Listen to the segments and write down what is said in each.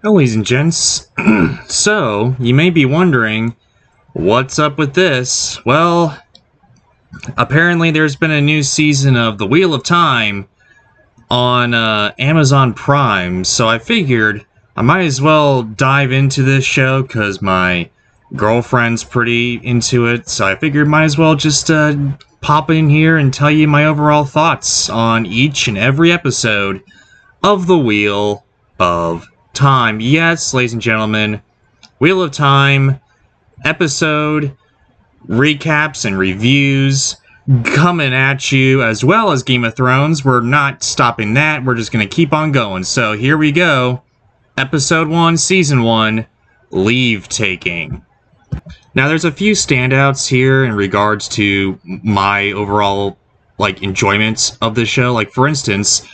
Hello, ladies and gents. So, you may be wondering, what's up with this? Well, apparently there's been a new season of The Wheel of Time on Amazon Prime, so I figured I might as well dive into this show because my girlfriend's pretty into it, so I figured might as well just pop in here and tell you my overall thoughts on each and every episode of The Wheel of Time. Yes, ladies and gentlemen, Wheel of Time episode recaps and reviews coming at you, as well as Game of Thrones. We're not stopping that. We're just going to keep on going. So here we go. Episode 1, Season 1, Leavetaking. Now, there's a few standouts here in regards to my overall, enjoyment of the show. Like, for instance,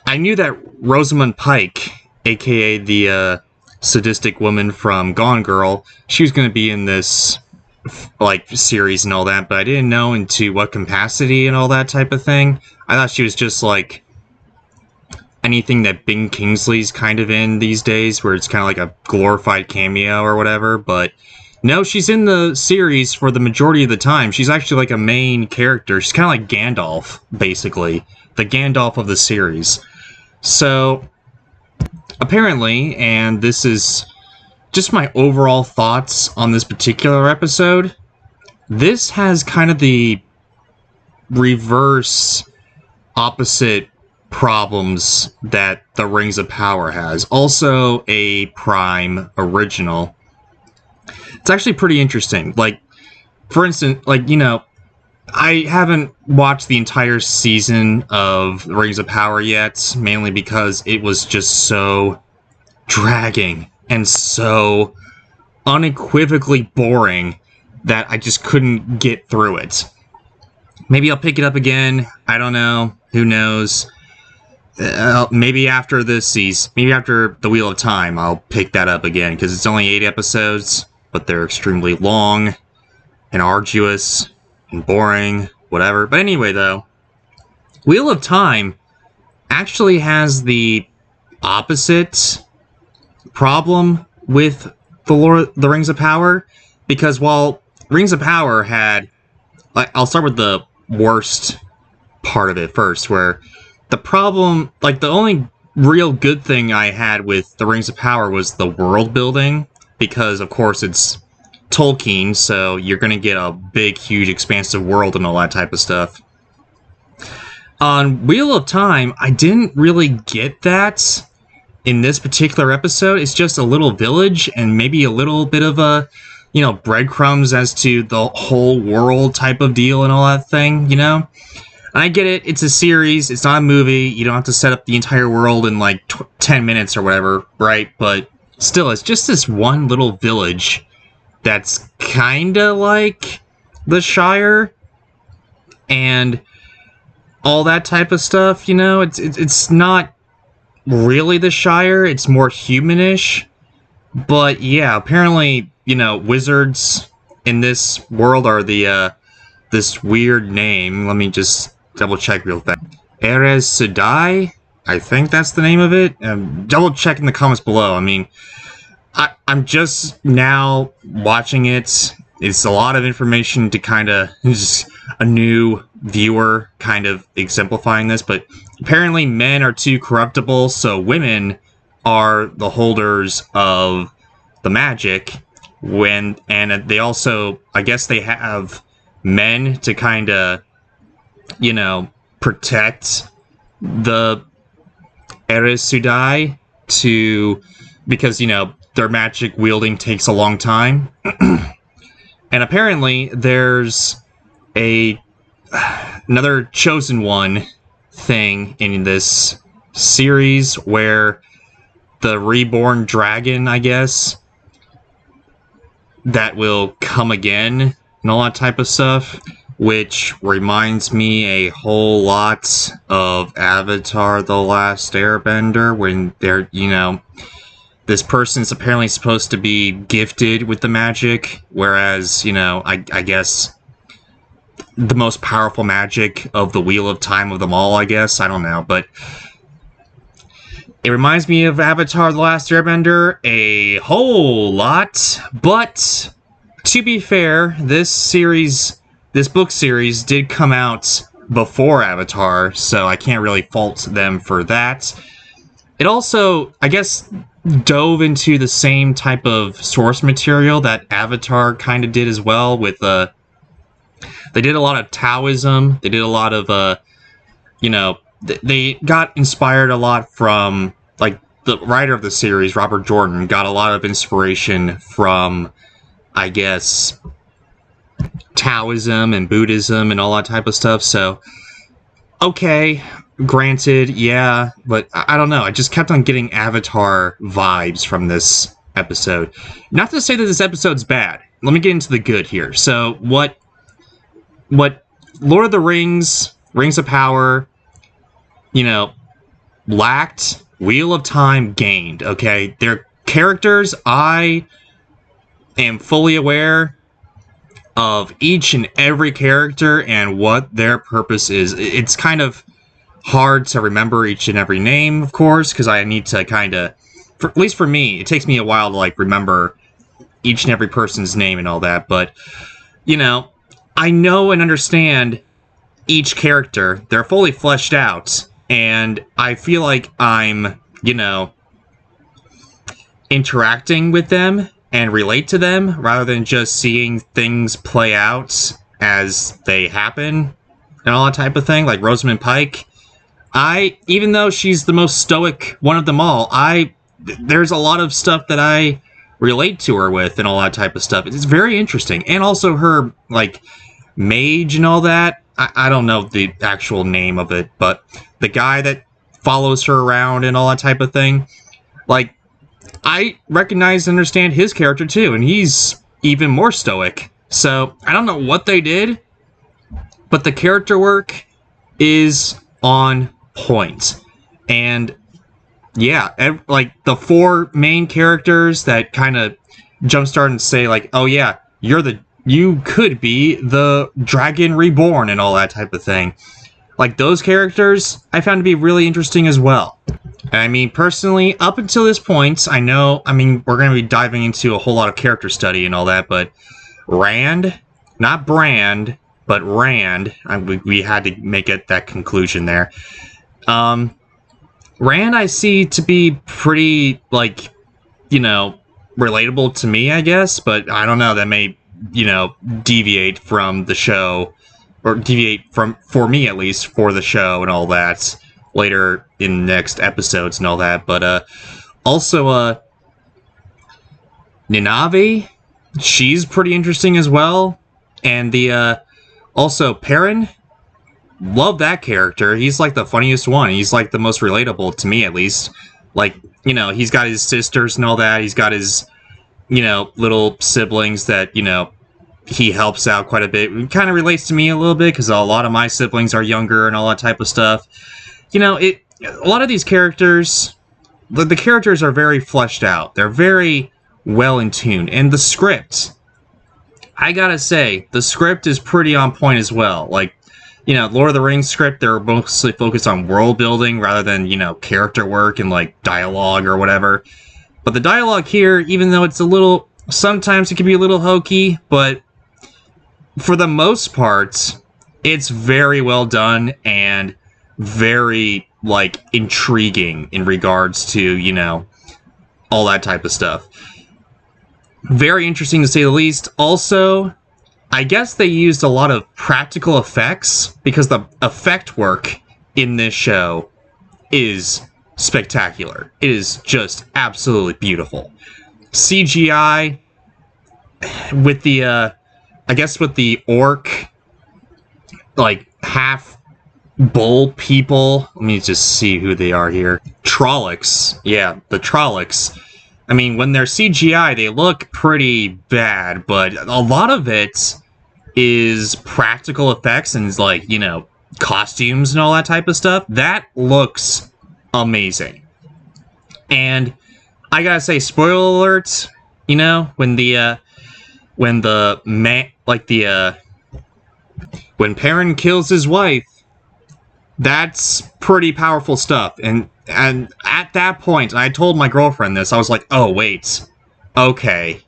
I knew that Rosamund Pike, aka the sadistic woman from Gone Girl, she was going to be in this series and all that, but I didn't know into what capacity and all that type of thing. I thought she was just anything that Bing Kingsley's kind of in these days, where it's kind of like a glorified cameo or whatever. But no, she's in the series for the majority of the time. She's actually like a main character. She's kind of like Gandalf, basically, the Gandalf of the series. So apparently, and this is just my overall thoughts on this particular episode, this has kind of the reverse opposite problems that the Rings of Power has. Also a Prime original. It's actually pretty interesting. For instance, I haven't watched the entire season of Rings of Power yet, mainly because it was just so dragging and so unequivocally boring that I just couldn't get through it. Maybe I'll pick it up again. I don't know. Who knows? Maybe after this season, maybe after The Wheel of Time, I'll pick that up again, because it's only 8 episodes, but they're extremely long and arduous and boring, whatever. But anyway, though, Wheel of Time actually has the opposite problem with the Rings of Power, because while Rings of Power had, I'll start with the worst part of it first, where the problem, the only real good thing I had with the Rings of Power was the world building, because of course it's Tolkien, so you're going to get a big, huge, expansive world and all that type of stuff. On Wheel of Time, I didn't really get that in this particular episode. It's just a little village and maybe a little bit of a, breadcrumbs as to the whole world type of deal and all that thing, I get it. It's a series. It's not a movie. You don't have to set up the entire world in 10 minutes or whatever, right? But still, it's just this one little village that's kind of like the Shire and all that type of stuff, It's not really the Shire. It's more humanish. But yeah, apparently, wizards in this world are the this weird name. Let me just double check real fast. Erez Sedai? I think that's the name of it. Double check in the comments below. I mean, I'm just now watching it. It's a lot of information to kind of, just a new viewer kind of exemplifying this, but apparently men are too corruptible, so women are the holders of the magic, and they also, I guess they have men to kind of, protect the Erez Sedai, because, their magic wielding takes a long time. And apparently there's another chosen one thing in this series where the reborn dragon, I guess, that will come again and all that type of stuff, which reminds me a whole lot of Avatar: The Last Airbender, when they're, this person's apparently supposed to be gifted with the magic, whereas, I guess the most powerful magic of the Wheel of Time of them all, I guess. I don't know, but It reminds me of Avatar: The Last Airbender a whole lot, but to be fair, this book series did come out before Avatar, so I can't really fault them for that. It also, I guess, dove into the same type of source material that Avatar kind of did as well. With they did a lot of Taoism. They did a lot of they got inspired a lot from, like, the writer of the series, Robert Jordan, got a lot of inspiration from, I guess, Taoism and Buddhism and all that type of stuff. So, okay, granted, yeah, but I don't know. I just kept on getting Avatar vibes from this episode. Not to say that this episode's bad. Let me get into the good here. So, what Lord of the Rings, Rings of Power, lacked, Wheel of Time gained, okay? Their characters, I am fully aware of each and every character and what their purpose is. It's kind of hard to remember each and every name, of course, because I need to kind of, at least for me, it takes me a while to, like, remember each and every person's name and all that, but, I know and understand each character. They're fully fleshed out, and I feel like I'm, interacting with them and relate to them rather than just seeing things play out as they happen and all that type of thing. Like Rosamund Pike, even though she's the most stoic one of them all, there's a lot of stuff that I relate to her with and all that type of stuff. It's very interesting. And also her, like, mage and all that. I don't know the actual name of it, but the guy that follows her around and all that type of thing, like, I recognize and understand his character too, and he's even more stoic. So, I don't know what they did, but the character work is on point. And yeah, like, the four main characters that kind of jumpstart and say, like, oh yeah, you could be the Dragon Reborn and all that type of thing. Like, those characters I found to be really interesting as well. I mean, personally, up until this point, we're going to be diving into a whole lot of character study and all that, but Rand, not Brand, but Rand, we had to make it that conclusion there. Rand I see to be pretty, like, relatable to me, I guess, but I don't know, that may, deviate from the show, or deviate from, for me at least, for the show and all that, later in next episodes and all that, but, also, Ninavi, she's pretty interesting as well, and also Perrin, love that character. He's, like, the funniest one. He's, like, the most relatable to me, at least. Like, he's got his sisters and all that. He's got his, little siblings that, he helps out quite a bit. It kind of relates to me a little bit, because a lot of my siblings are younger and all that type of stuff. A lot of these characters, the characters are very fleshed out. They're very well in tune. And the script, I gotta say, the script is pretty on point as well. Like, Lord of the Rings script, they're mostly focused on world building rather than, character work and, like, dialogue or whatever. But the dialogue here, even though it's sometimes it can be a little hokey, but for the most part, it's very well done and very, like, intriguing in regards to, all that type of stuff. Very interesting to say the least. Also, I guess they used a lot of practical effects, because the effect work in this show is spectacular. It is just absolutely beautiful. CGI with the, with the orc, like, half bull people. Let me just see who they are here. Trollocs. Yeah, the Trollocs. I mean, when they're CGI, they look pretty bad, but a lot of it is practical effects and, like, costumes and all that type of stuff. That looks amazing. And I gotta say, spoiler alert, when Perrin kills his wife, that's pretty powerful stuff. And And at that point, I told my girlfriend this. I was like, "Oh wait, okay,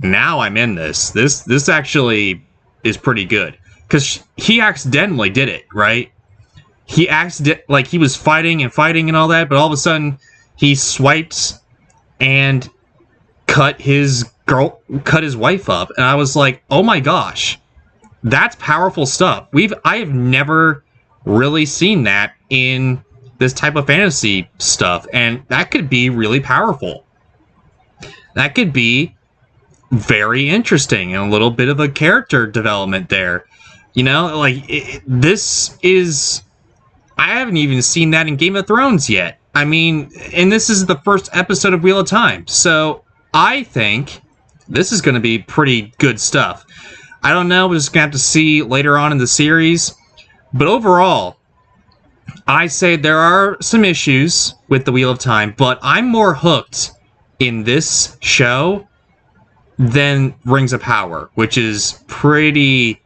now I'm in this. This actually is pretty good." Because he accidentally did it, right? Like he was fighting and all that, but all of a sudden he swiped and cut his wife up, and I was like, "Oh my gosh, that's powerful stuff." I have never really seen that in this type of fantasy stuff, and that could be really powerful. That could be very interesting and a little bit of a character development there. You know, like this is. I haven't even seen that in Game of Thrones yet. I mean, and this is the first episode of Wheel of Time, so I think this is going to be pretty good stuff. I don't know, we're just going to have to see later on in the series, but overall, I say there are some issues with the Wheel of Time, but I'm more hooked in this show than Rings of Power, which is pretty...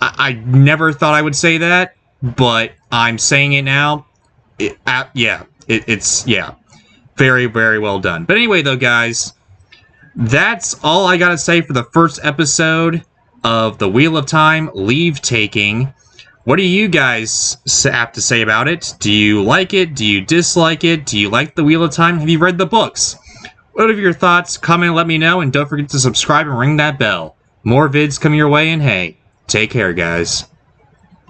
I never thought I would say that, but I'm saying it now. It's very, very well done. But anyway, though, guys, that's all I gotta say for the first episode of the Wheel of Time Leavetaking. What do you guys have to say about it? Do you like it? Do you dislike it? Do you like the Wheel of Time? Have you read the books? Whatever your thoughts, comment and let me know, and don't forget to subscribe and ring that bell. More vids coming your way, and hey, take care, guys.